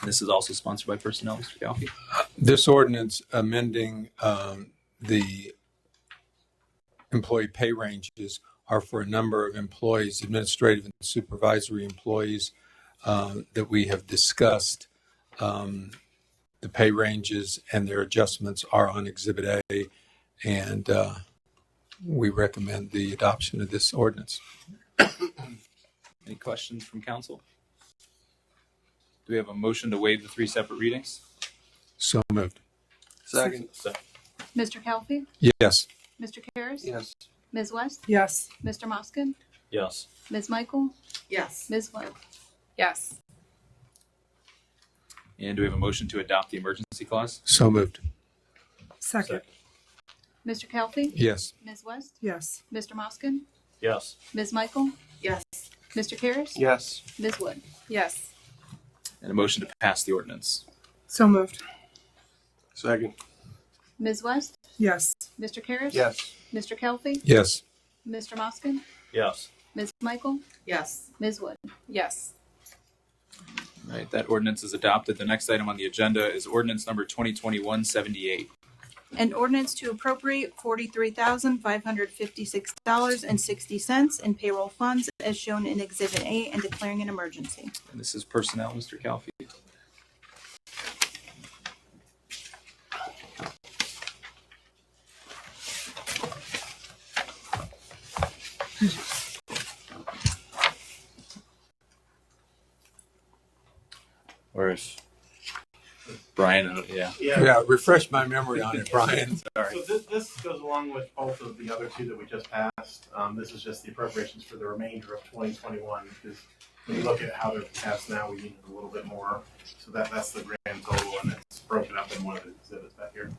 This is also sponsored by Personnel, Mr. Calfee. This ordinance amending the employee pay ranges are for a number of employees, administrative and supervisory employees that we have discussed. The pay ranges and their adjustments are on Exhibit A, and we recommend the adoption of this ordinance. Any questions from council? Do we have a motion to waive the 3 separate readings? So moved. Second. Mr. Calfee? Yes. Mr. Karras? Yes. Ms. West? Yes. Mr. Moskin? Yes. Ms. Michael? Yes. Ms. Wood? Yes. And do we have a motion to adopt the emergency clause? So moved. Second. Mr. Calfee? Yes. Ms. West? Yes. Mr. Moskin? Yes. Ms. Michael? Yes. Mr. Karras? Yes. Ms. Wood? Yes. And a motion to pass the ordinance. So moved. Second. Ms. West? Yes. Mr. Karras? Yes. Mr. Calfee? Yes. Mr. Moskin? Yes. Ms. Michael? Yes. Ms. Wood? Yes. All right, that ordinance is adopted. The next item on the agenda is ordinance number 2021-78. An ordinance to appropriate $43,556.60 in payroll funds as shown in Exhibit A and declaring an emergency. And this is personnel, Mr. Calfee. Or if Brian, Yeah, refresh my memory on it, Brian. Sorry. So this goes along with both of the other two that we just passed. This is just the appropriations for the remainder of 2021, because when you look at how they're passed now, we need a little bit more. So that's the grand total, and it's broken up in one of the exhibits back here.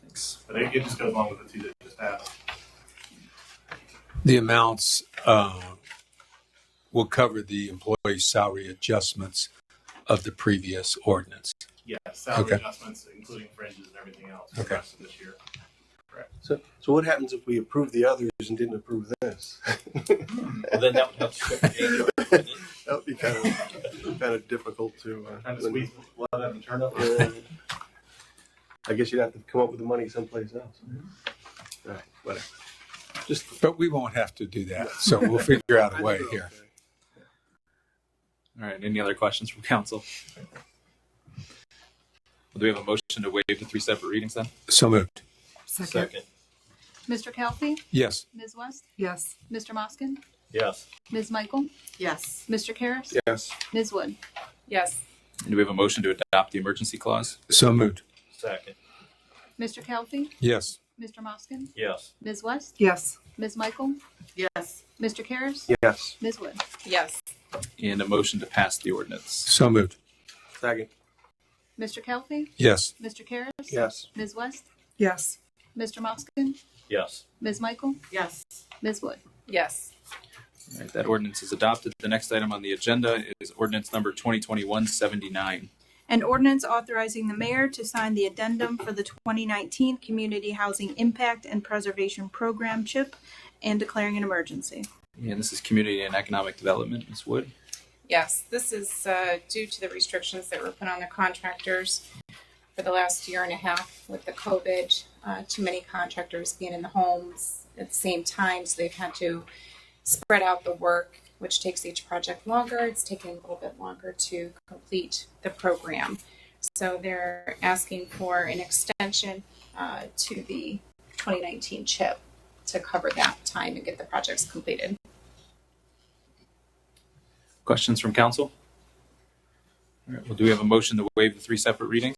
Thanks. But it just goes along with the two that we just passed. The amounts will cover the employee salary adjustments of the previous ordinance. Yeah, salary Okay. adjustments, including fringes and everything else for Okay. the rest of this year. So what happens if we approve the others and didn't approve this? Well, then that would have to That would be kind of difficult to. Trying to squeeze blood out of the turnip. I guess you'd have to come up with the money someplace else. All right, whatever. But we won't have to do that, so we'll figure out a way here. All right, any other questions from council? Well, do we have a motion to waive the 3 separate readings then? So moved. Second. Mr. Calfee? Yes. Ms. West? Yes. Mr. Moskin? Yes. Ms. Michael? Yes. Mr. Karras? Yes. Ms. Wood? Yes. And do we have a motion to adopt the emergency clause? So moved. Second. Mr. Calfee? Yes. Mr. Moskin? Yes. Ms. West? Yes. Ms. Michael? Yes. Mr. Karras? Yes. Ms. Wood? Yes. And a motion to pass the ordinance. So moved. Second. Mr. Calfee? Yes. Mr. Karras? Yes. Ms. West? Yes. Mr. Moskin? Yes. Ms. Michael? Yes. Ms. Wood? Yes. All right, that ordinance is adopted. The next item on the agenda is ordinance number 2021-79. An ordinance authorizing the mayor to sign the addendum for the 2019 Community Housing Impact and Preservation Program CHIP and declaring an emergency. And this is Community and Economic Development. Ms. Wood? Yes. This is due to the restrictions that were put on the contractors for the last year and a half with the COVID. Too many contractors being in the homes at the same time, so they've had to spread out the work, which takes each project longer. It's taking a little bit longer to complete the program. So they're asking for an extension to the 2019 CHIP to cover that time and get the projects completed. Questions from council? All right, well, do we have a motion to waive the 3 separate readings?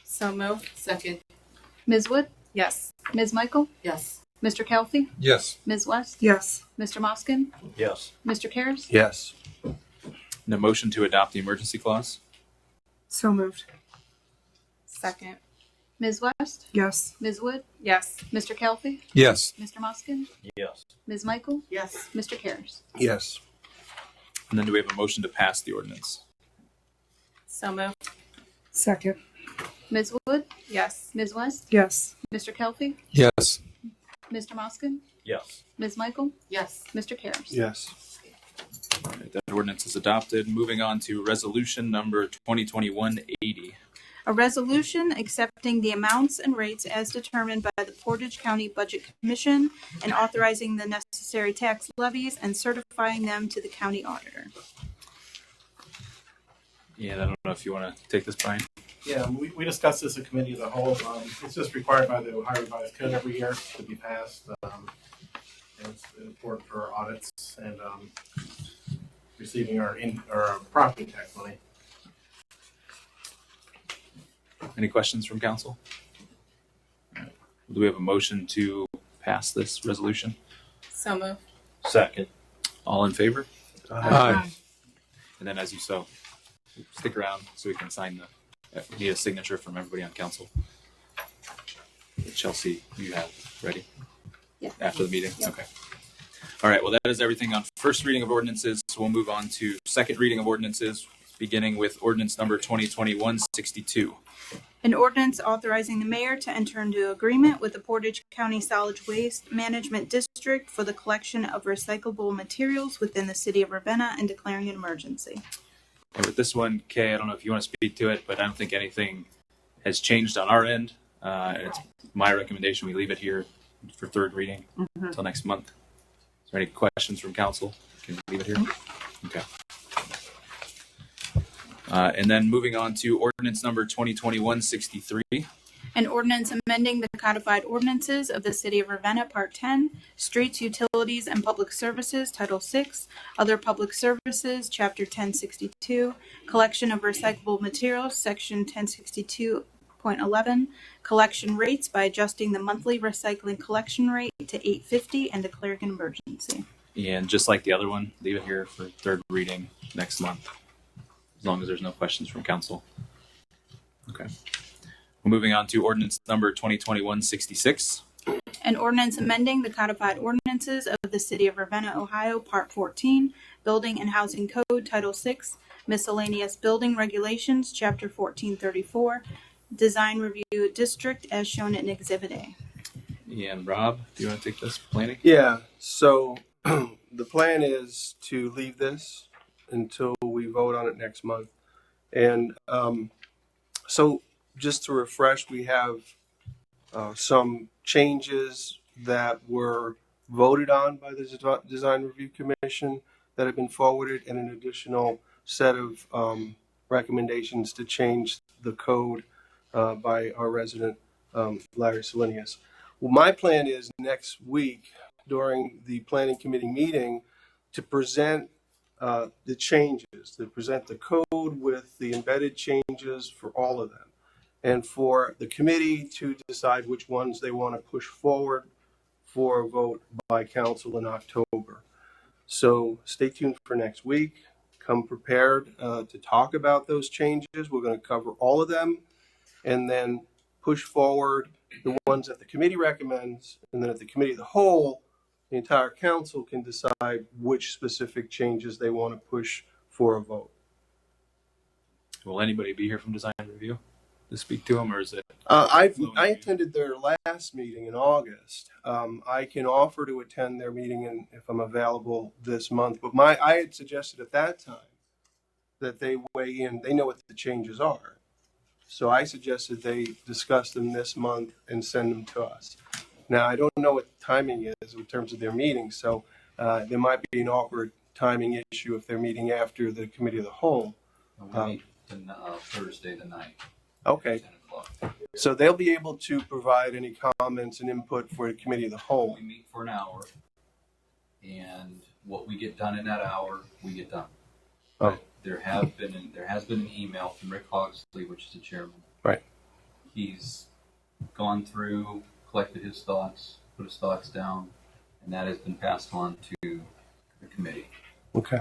So moved. Second. Ms. Wood? Yes. Ms. Michael? Yes. Mr. Calfee? Yes. Ms. West? Yes. Mr. Moskin? Yes. Mr. Karras? Yes. And a motion to adopt the emergency clause? So moved. Second. Ms. West? Yes. Ms. Wood? Yes. Mr. Calfee? Yes. Mr. Moskin? Yes. Ms. Michael? Yes. Mr. Karras? Yes. And then do we have a motion to pass the ordinance? So moved. Second. Ms. Wood? Yes. Ms. West? Yes. Mr. Calfee? Yes. Mr. Moskin? Yes. Ms. Michael? Yes. Mr. Karras? Yes. All right, that ordinance is adopted. Moving on to resolution number 2021-80. A resolution accepting the amounts and rates as determined by the Portage County Budget Commission and authorizing the necessary tax levies and certifying them to the county auditor. Yeah, I don't know if you want to take this, Brian. Yeah, we discussed this at committee of the whole. It's just required by the Ohio Revised Code every year to be passed. And it's important for our audits and receiving our property tax money. Any questions from council? All right. Do we have a motion to pass this resolution? So moved. Second. All in favor? Aye. And then as you so, stick around so we can sign the, we need a signature from everybody on council. Chelsea, you have ready? Yeah. After the meeting? Yep. Okay. All right, well, that is everything on first reading of ordinances. So we'll move on to second reading of ordinances, beginning with ordinance number 2021-62. An ordinance authorizing the mayor to enter into agreement with the Portage County Solid Waste Management District for the collection of recyclable materials within the city of Ravenna and declaring an emergency. And with this one, Kay, I don't know if you want to speak to it, but I don't think anything has changed on our end. And it's my recommendation we leave it here for third reading until next month. Is there any questions from council? Can we leave it here? Okay. And then moving on to ordinance number 2021-63. An ordinance amending the codified ordinances of the city of Ravenna, Part 10, Streets, Utilities, and Public Services, Title 6, Other Public Services, Chapter 1062, Collection of Recyclable Materials, Section 1062.11, Collection Rates by adjusting the monthly recycling collection rate to $8.50 and declaring an emergency. And just like the other one, leave it here for third reading next month, as long as there's no questions from council. Okay. We're moving on to ordinance number 2021-66. An ordinance amending the codified ordinances of the city of Ravenna, Ohio, Part 14, Building and Housing Code, Title 6, Miscellaneous Building Regulations, Chapter 1434, Design Review District, as shown in Exhibit A. And Rob, do you want to take this planning? Yeah, so the plan is to leave this until we vote on it next month. And so just to refresh, we have some changes that were voted on by the Design Review Commission that have been forwarded, and an additional set of recommendations to change the code by our resident, Larry Salinius. Well, my plan is next week during the planning committee meeting to present the changes, to present the code with the embedded changes for all of them, and for the committee to decide which ones they want to push forward for a vote by council in October. So stay tuned for next week. Come prepared to talk about those changes. We're going to cover all of them and then push forward the ones that the committee recommends. And then at the committee of the whole, the entire council can decide which specific changes they want to push for a vote. Will anybody be here from Design Review to speak to them, or is it? I attended their last meeting in August. I can offer to attend their meeting if I'm available this month. But I had suggested at that time that they weigh in. They know what the changes are, so I suggested they discuss them this month and send them to us. Now I don't know what the timing is in terms of their meeting, so there might be an awkward timing issue if they're meeting after the committee of the whole. We meet Thursday the 9th. Okay. 10 o'clock. So they'll be able to provide any comments and input for the committee of the whole. We meet for an hour, and what we get done in that hour, we get done. Oh. But there has been an email from Rick Hogsley, which is the chairman. Right. He's gone through, collected his thoughts, put his thoughts down, and that has been passed on to the committee. Okay.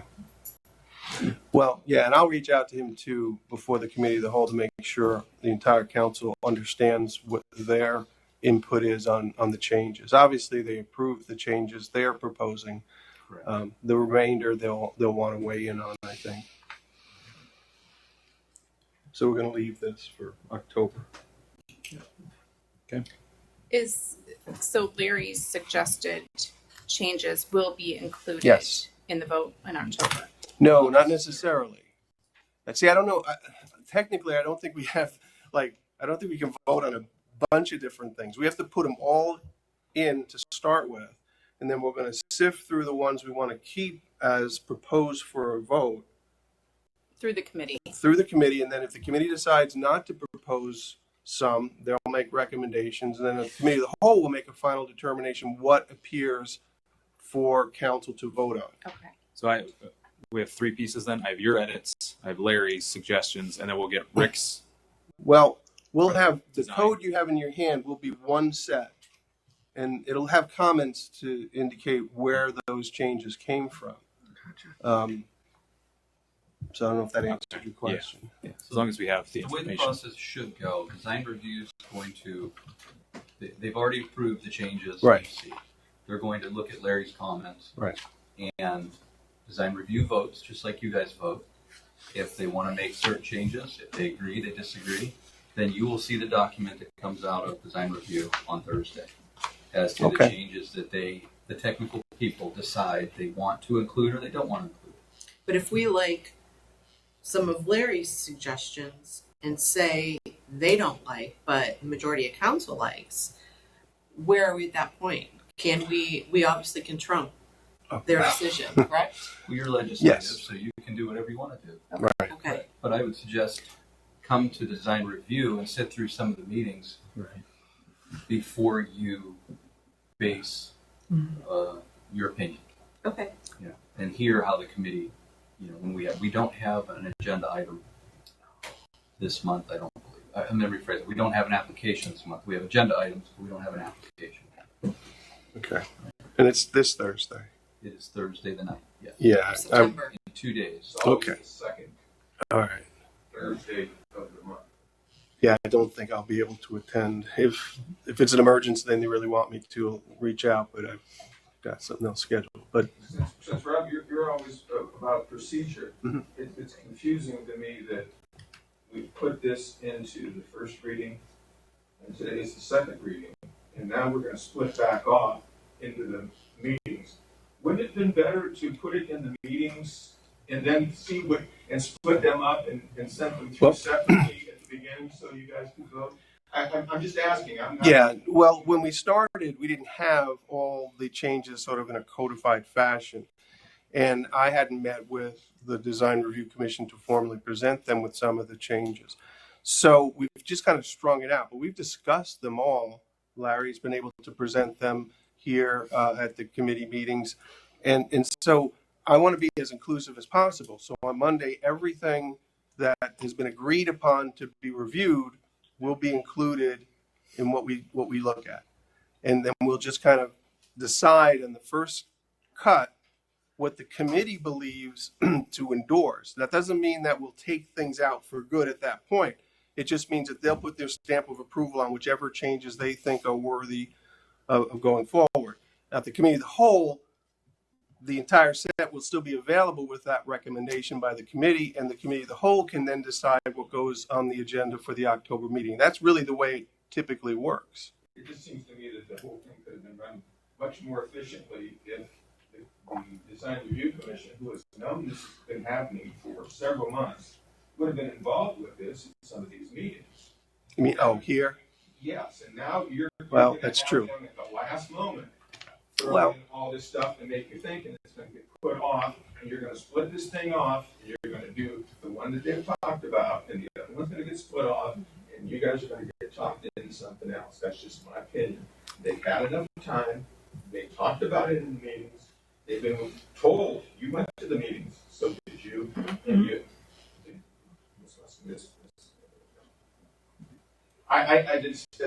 Well, yeah, and I'll reach out to him too before the committee of the whole to make sure the entire council understands what their input is on the changes. Obviously, they approve the changes they're proposing. Correct. The remainder they'll want to weigh in on, I think. So we're going to leave this for October. So Larry's suggested changes will be included Yes. in the vote in October. No, not necessarily. See, I don't know. Technically, I don't think we have, I don't think we can vote on a bunch of different things. We have to put them all in to start with, and then we're going to sift through the ones we want to keep as proposed for a vote Through the committee. through the committee. And then if the committee decides not to propose some, they'll make recommendations, and then the committee of the whole will make a final determination what appears for council to vote on. Okay. So we have three pieces then. I have your edits, I have Larry's suggestions, and then we'll get Rick's. Well, we'll have the Design. code you have in your hand will be one set, and it'll have comments to indicate where those changes came from. So I don't know if that answered your question. Yeah. As long as we have the The way the information. process should go, design review is going to, they've already approved the changes. Right. They're going to look at Larry's comments. Right. And design review votes, just like you guys vote. If they want to make certain changes, if they agree, they disagree, then you will see the document that comes out of design review on Thursday as to the Okay. changes that the technical people decide they want to include or they don't want to include. But if we like some of Larry's suggestions and say they don't like, but the majority of council likes, where are we at that point? Can we obviously can trump their decision, correct? Well, you're legislative, Yes. so you can do whatever you want to do. Right. Okay. But I would suggest come to design review and sit through some of the meetings before you base your opinion. Okay. Yeah, and hear how the committee, when we don't have an agenda item this month. I don't believe. I'm going to rephrase it. We don't have an application this month. We have agenda items, but we don't have an application. Okay. And it's this Thursday. It is Thursday the 9th. Yes. Yeah. September. In 2 days. Okay. Second All right. Thursday of the month. Yeah, I don't think I'll be able to attend. If it's an emergency, then they really want me to reach out, but I've got something else scheduled. But Since Rob, you're always about procedure. Mhm. It's confusing to me that we put this into the first reading, and today is the second reading, and now we're going to split back off into the meetings. Wouldn't it have been better to put it in the meetings and then and split them up and send them through separately at the beginning so you guys can vote? I'm just asking. I'm not. yeah, well, when we started, we didn't have all the changes sort of in a codified fashion. And I hadn't met with the Design Review Commission to formally present them with some of the changes. So we've just kind of strung it out, but we've discussed them all. Larry's been able to present them here at the committee meetings. And so I want to be as inclusive as possible. So on Monday, everything that has been agreed upon to be reviewed will be included in what we look at. And then we'll just kind of decide in the first cut what the committee believes to endorse. That doesn't mean that we'll take things out for good at that point. It just means that they'll put their stamp of approval on whichever changes they think are worthy of going forward. Now, at the committee of the whole, the entire set will still be available with that recommendation by the committee, and the committee of the whole can then decide what goes on the agenda for the October meeting. That's really the way it typically works. It just seems to me that the whole thing could have been run much more efficiently if the Design Review Commission, who has known this has been happening for several months, would have been involved with this in some of these meetings. You mean, oh, here? Yes, and now you're Well, gonna that's have true. them at the last moment throw Well- in all this stuff and make you think, and it's going to get put off, and you're going to split this thing off, and you're going to do the one that they've talked about, and the other one's going to get split off, and you guys are going to get talked into something else. That's just my opinion. They've had enough time. They talked about it in the meetings. They've been told. You went to the meetings, so did you. And you.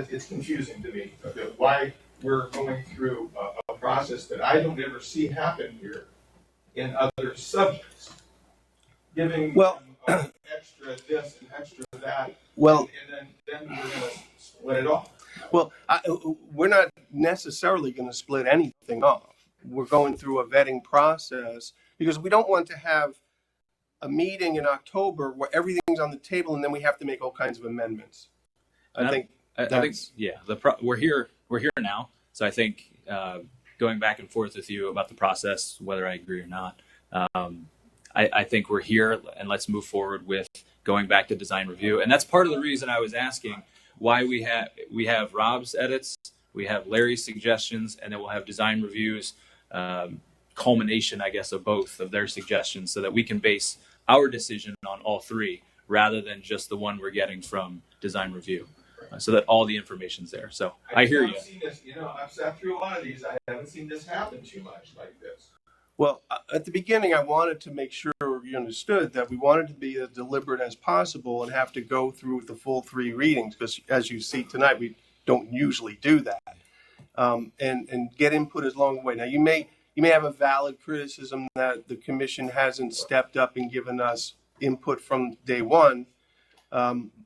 It's confusing to me why we're going through a process that I don't ever see happen here in other subjects. Giving Well- them extra this and extra that, Well, and then we're going to split it off. Well, we're not necessarily going to split anything off. We're going through a vetting process because we don't want to have a meeting in October where everything's on the table and then we have to make all kinds of amendments. I think yeah, we're here now. So I think going back and forth with you about the process, whether I agree or not, I think we're here, and let's move forward with going back to design review. And that's part of the reason I was asking why we have Rob's edits, we have Larry's suggestions, and then we'll have design reviews, culmination, I guess, of both of their suggestions, so that we can base our decision on all three rather than just the one we're getting from design review, so that all the information's there. So I hear you. I've seen this, I've sat through a lot of these. I haven't seen this happen too much like this. Well, at the beginning, I wanted to make sure you understood that we wanted to be as deliberate as possible and have to go through the full 3 readings, because as you see tonight, we don't usually do that, and get input as long way. Now, you may have a valid criticism that the commission hasn't stepped up and given us input from day one.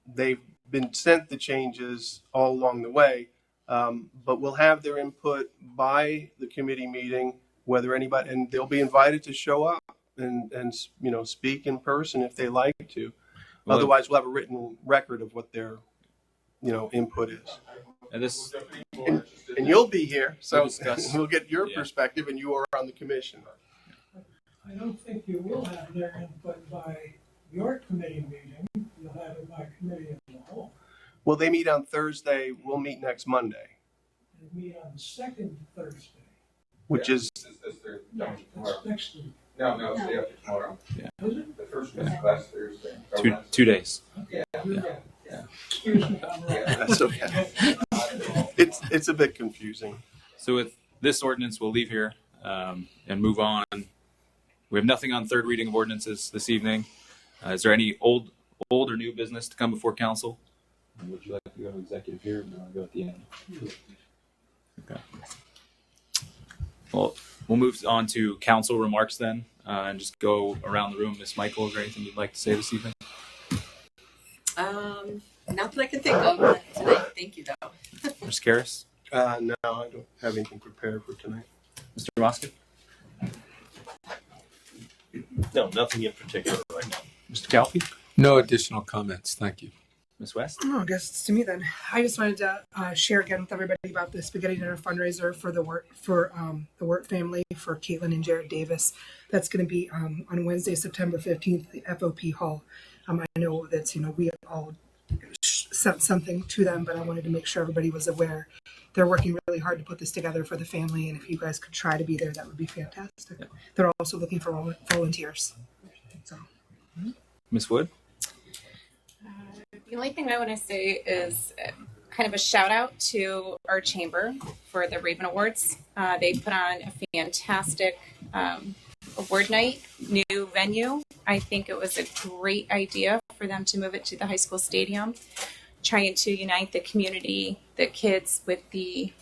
They've been sent the changes all along the way, but we'll have their input by the committee meeting, whether anybody, and they'll be invited to show up and speak in person if they like to. Well, Otherwise, we'll have a written record of what their input is. And this, And you'll be here, so We'll discuss. we'll get your Yeah. perspective, and you are on the commission. I don't think you will have their input by your committee meeting. You'll have it by committee of the whole. Well, they meet on Thursday. We'll meet next Monday, They meet on the second Thursday. which is That's next week. No, it's the day after tomorrow. Is it? The first one is last Thursday. two days. Okay. Excuse me, I'm wrong. that's okay. It's a bit confusing. So with this ordinance, we'll leave here and move on. We have nothing on third reading of ordinances this evening. Is there any old or new business to come before council? Would you like to go to executive here, or do you want to go at the end? Okay. Well, we'll move on to council remarks then, and just go around the room. Ms. Michael, is there anything you'd like to say this evening? Not that I can think of tonight. Thank you, though. Ms. Karras? No, I don't have anything prepared for tonight. Mr. Mosket? No, nothing in particular right now. Mr. Calfee? No additional comments. Thank you. Ms. West? Oh, I guess it's to me then. I just wanted to share again with everybody about the spaghetti dinner fundraiser for the Wirt family for Caitlin and Jared Davis. That's going to be on Wednesday, September 15th, at the FOP Hall. I know that we all sent something to them, but I wanted to make sure everybody was aware. They're working really hard to put this together for the family, and if you guys could try to be there, that would be fantastic. Yeah. They're also looking for volunteers. So. Ms. Wood? The only thing I want to say is kind of a shout out to our chamber for the Raven Awards. They put on a fantastic award night, new venue. I think it was a great idea for them to move it to the high school stadium, trying to unite the community, the kids with the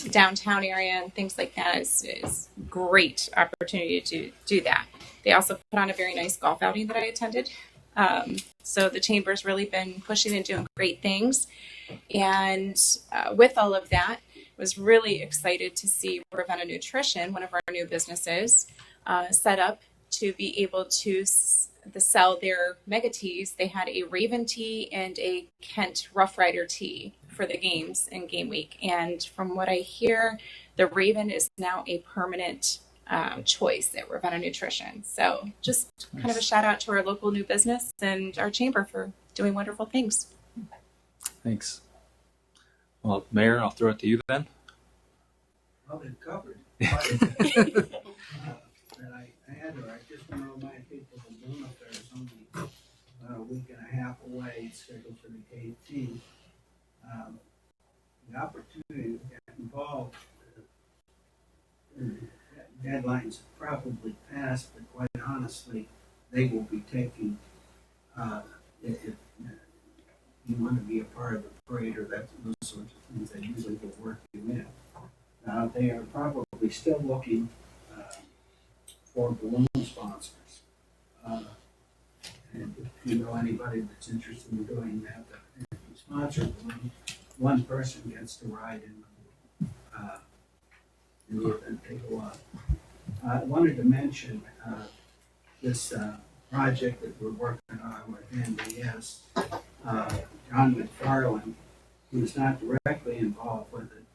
downtown area and things like that is great opportunity to do that. They also put on a very nice golf outing that I attended. So the chamber's really been pushing and doing great things. And with all of that, was really excited to see Ravenna Nutrition, one of our new businesses, set up to be able to sell their mega teas. They had a Raven tea and a Kent Rough Rider tea for the games in game week. And from what I hear, the Raven is now a permanent choice at Ravenna Nutrition. So just kind of a shout out to our local new business and our chamber for doing wonderful things. Thanks. Well, Mayor, I'll throw it to you then. Well, they've covered. And I just want to remind people that Luna Fair is only a week and a half away. It's scheduled for the 18th. The opportunity to get involved, deadlines probably passed, but quite honestly, they will be taking, if you want to be a part of the parade or those sorts of things, they usually will work you in. They are probably still looking for balloon sponsors. And if you know anybody that's interested in doing that, if you sponsor a balloon, one person gets to ride in the event they go up. I wanted to mention this project that we're working on with NBS. John McFarland, who's not directly involved with it,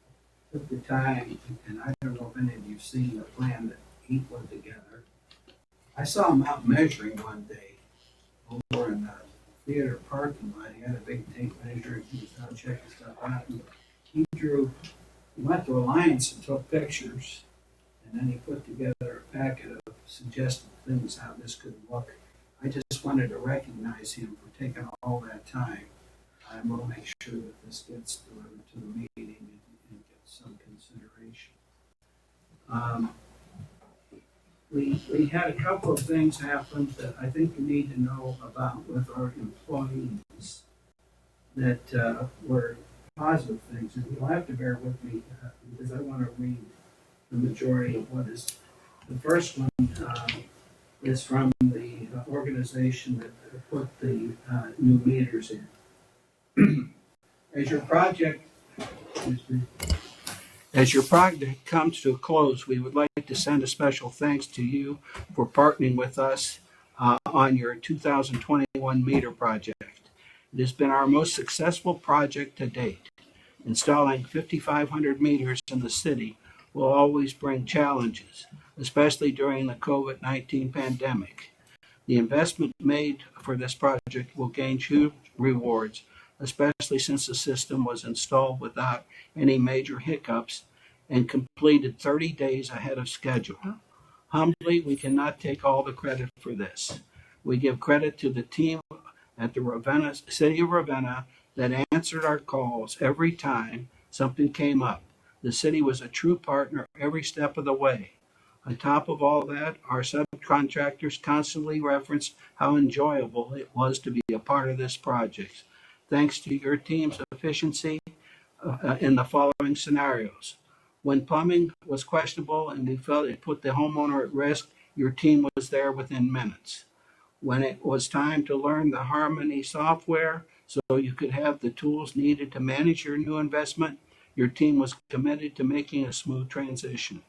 took the time, and I don't know if any of you've seen the plan that he put together, I saw him out measuring one day over in the theater parking lot. He had a big tape measure and he was out checking stuff out. And he went to Alliance and took pictures. And then he put together a packet of suggested things how this could look. I just wanted to recognize him for taking all that time. I will make sure that this gets delivered to the meeting and gets some consideration. We had a couple of things happen that I think you need to know about with our employees that were positive things. And you'll have to bear with me because I want to read the majority of what is. The first one is from the organization that put the new meters in. As your project comes to a close, we would like to send a special thanks to you for partnering with us on your 2021 meter project. It has been our most successful project to date. Installing 5,500 meters in the city will always bring challenges, especially during the COVID-19 pandemic. The investment made for this project will gain huge rewards, especially since the system was installed without any major hiccups and completed 30 days ahead of schedule. Humbly, we cannot take all the credit for this. We give credit to the team at the City of Ravenna that answered our calls every time something came up. The city was a true partner every step of the way. On top of all that, our subcontractors constantly reference how enjoyable it was to be a part of this project. Thanks to your team's efficiency in the following scenarios. When plumbing was questionable and we felt it put the homeowner at risk, your team was there within minutes. When it was time to learn the Harmony software so you could have the tools needed to manage your new investment, your team was committed to making a smooth transition.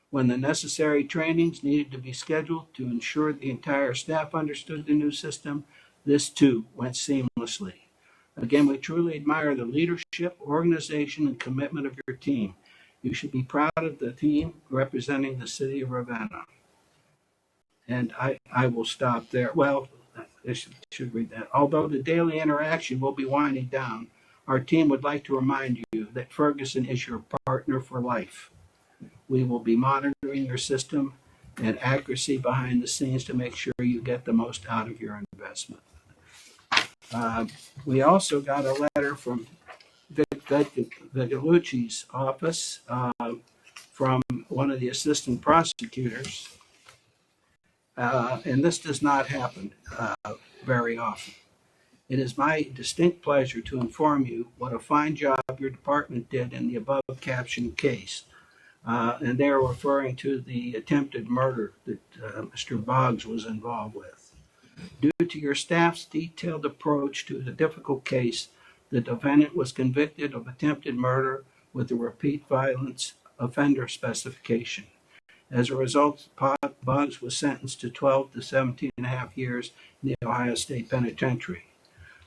When the necessary trainings needed to be scheduled to ensure the entire staff understood the new system, this too went seamlessly. Again, we truly admire the leadership, organization, and commitment of your team. You should be proud of the team representing the city of Ravenna. And I will stop there. Well, I should read that. Although the daily interaction will be winding down, our team would like to remind you that Ferguson is your partner for life. We will be monitoring your system and accuracy behind the scenes to make sure you get the most out of your investment. We also got a letter from Vic Vigalucci's office from one of the assistant prosecutors, and this does not happen very often. It is my distinct pleasure to inform you what a fine job your department did in the above captioned case. And they are referring to the attempted murder that Mr. Boggs was involved with. Due to your staff's detailed approach to the difficult case, the defendant was convicted of attempted murder with a repeat violence offender specification. As a result, Boggs was sentenced to 12 to 17 and a half years in the Ohio State Penitentiary.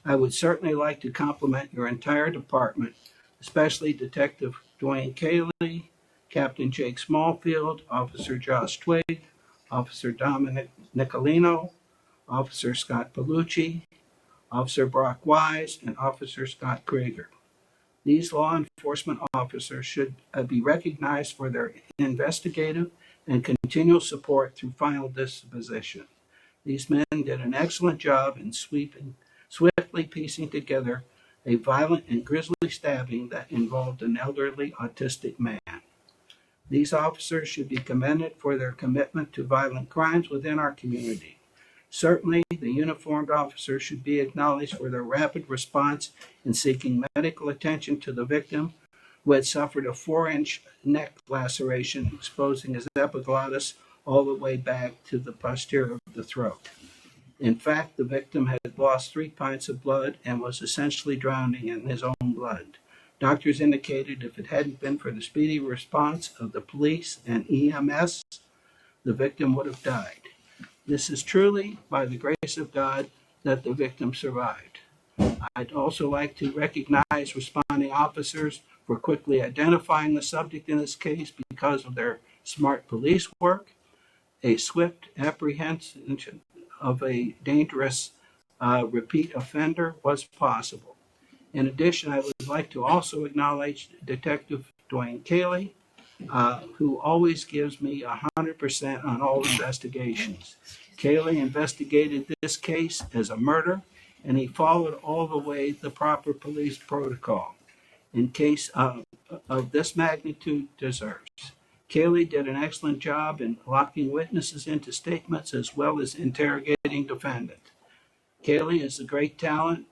I would certainly like to compliment your entire department, especially Detective Dwayne Cayley, Captain Jake Smallfield, Officer Josh Twig, Officer Dominic Nicolino, Officer Scott Palucci, Officer Brock Wise, and Officer Scott Krieger. These law enforcement officers should be recognized for their investigative and continual support through final disposition. These men did an excellent job in swiftly piecing together a violent and grisly stabbing that involved an elderly autistic man. These officers should be commended for their commitment to violent crimes within our community. Certainly, the uniformed officers should be acknowledged for their rapid response in seeking medical attention to the victim, who had suffered a 4-inch neck laceration exposing his epiglottis all the way back to the posterior of the throat. In fact, the victim had lost 3 pints of blood and was essentially drowning in his own blood. Doctors indicated if it hadn't been for the speedy response of the police and EMS, the victim would have died. This is truly by the grace of God that the victim survived. I'd also like to recognize responding officers for quickly identifying the subject in this case because of their smart police work. a swift apprehension of a dangerous repeat offender was possible. In addition, I would like to also acknowledge Detective Dwayne Cayley, who always gives me 100% on all investigations. Cayley investigated this case as a murder, and he followed all the way the proper police protocol in case of this magnitude deserves. Cayley did an excellent job in locking witnesses into statements as well as interrogating defendant. Cayley is a great talent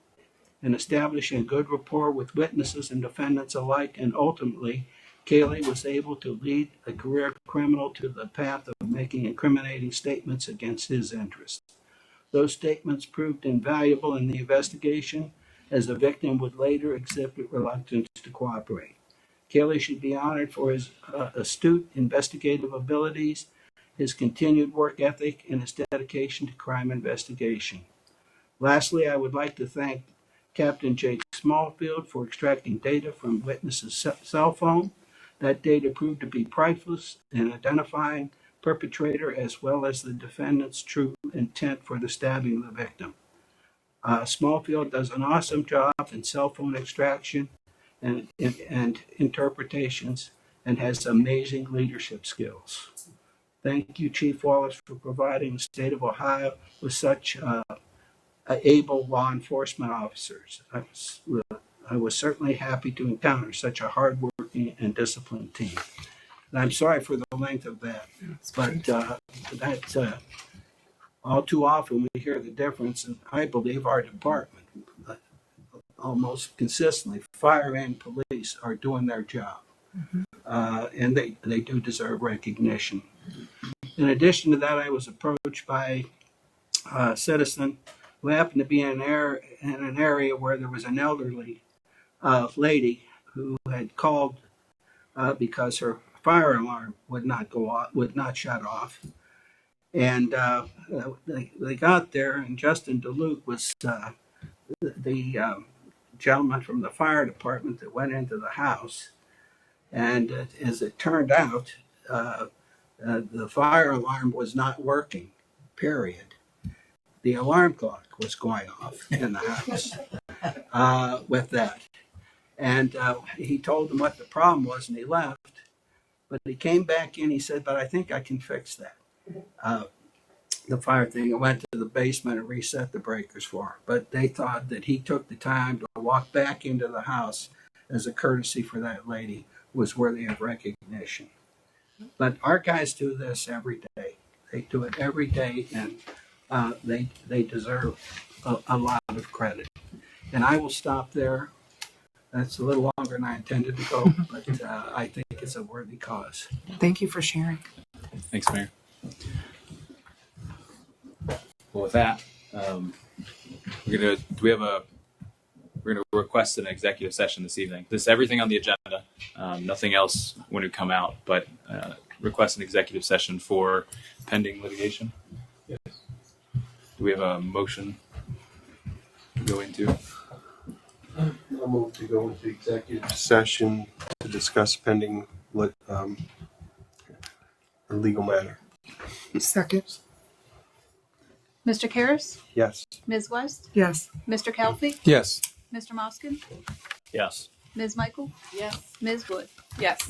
in establishing a good rapport with witnesses and defendants alike, and ultimately, Cayley was able to lead a career criminal to the path of making incriminating statements against his interests. Those statements proved invaluable in the investigation, as the victim would later exhibit reluctance to cooperate. Cayley should be honored for his astute investigative abilities, his continued work ethic, and his dedication to crime investigation. Lastly, I would like to thank Captain Jake Smallfield for extracting data from witnesses' cell phone. That data proved to be priceless in identifying perpetrator as well as the defendant's true intent for the stabbing of the victim. Smallfield does an awesome job in cell phone extraction and interpretations, and has amazing leadership skills. Thank you, Chief Wallace, for providing the state of Ohio with such able law enforcement officers. I was certainly happy to encounter such a hardworking and disciplined team. And I'm sorry for the length of that, but that's all too often we hear the difference, and I believe our department, almost consistently, fire and police, are doing their job, and they do deserve recognition. In addition to that, I was approached by a citizen who happened to be in an area where there was an elderly lady who had called because her fire alarm would not go off, would not shut off. And they got there, and Justin DeLuke was the gentleman from the fire department that went into the house. And as it turned out, the fire alarm was not working, period. The alarm clock was going off in the house with that. And he told them what the problem was, and he left. But he came back in, he said, but I think I can fix that. The fire thing, I went to the basement and reset the breakers for her. But they thought that he took the time to walk back into the house as a courtesy for that lady was worthy of recognition. But our guys do this every day. They do it every day, and they deserve a lot of credit. And I will stop there. That's a little longer than I intended to go, but I think it's a worthy cause. Thank you for sharing. Thanks, Mayor. Well, with that, we're gonna request an executive session this evening. This is everything on the agenda. Nothing else when we come out, but request an executive session for pending litigation. Yes. Do we have a motion to go into? I'll move to go into executive session to discuss pending a legal matter. Second. Mr. Karras? Yes. Ms. West? Yes. Mr. Kelfie? Yes. Mr. Moskin? Yes. Ms. Michael? Yes. Ms. Wood? Yes.